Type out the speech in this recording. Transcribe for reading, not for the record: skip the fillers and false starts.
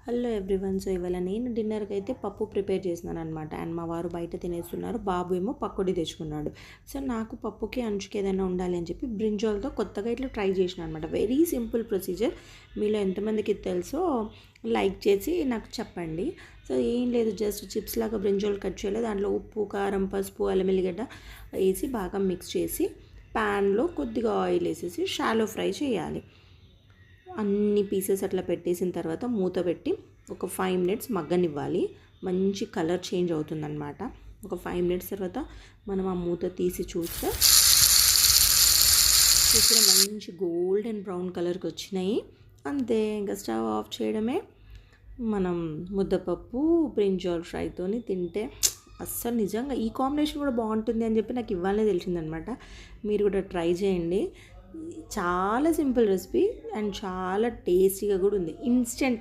Hello everyone. So ఇవాళ నేను డిన్నర్కి అయితే పప్పు ప్రిపేర్ చేసినాను అనమాట. అండ్ మా వారు బయట తినేస్తున్నారు, బాబు ఏమో పకోడీ తెచ్చుకున్నాడు. సో నాకు పప్పుకి అంచుకి ఏదైనా ఉండాలి అని చెప్పి బ్రింజాల్తో కొత్తగా ఇట్లా ట్రై చేసిన అనమాట. Very simple procedure. మీలో ఎంతమందికి తెలుసో లైక్ చేసి నాకు చెప్పండి. సో ఏం లేదు, జస్ట్ చిప్స్ లాగా బ్రింజాల్ కట్ చేయాలి. దాంట్లో ఉప్పు, కారం, పసుపు, అల్లం ఎల్లిగడ్డ వేసి బాగా మిక్స్ చేసి ప్యాన్లో కొద్దిగా ఆయిల్ వేసేసి షాలో ఫ్రై చేయాలి. అన్ని పీసెస్ అట్లా పెట్టేసిన తర్వాత మూత పెట్టి ఒక 5 మినిట్స్ మగ్గనివ్వాలి. మంచి కలర్ చేంజ్ అవుతుందన్నమాట. ఒక 5 మినిట్స్ తర్వాత మనం ఆ మూత తీసి చూస్తే మంచి గోల్డెన్ బ్రౌన్ కలర్కి వచ్చినాయి. అంతే, ఇంకా స్టవ్ ఆఫ్ చేయడమే. మనం ముద్దపప్పు బ్రింజాల్ ఫ్రైతో తింటే అస్సలు నిజంగా ఈ కాంబినేషన్ కూడా బాగుంటుంది అని చెప్పి నాకు ఇవ్వాలనే తెలిసిందనమాట. మీరు కూడా ట్రై చేయండి. చాలా సింపుల్ రెసిపీ అండ్ చాలా టేస్టీగా కూడా ఉంది. ఇన్స్టెంట్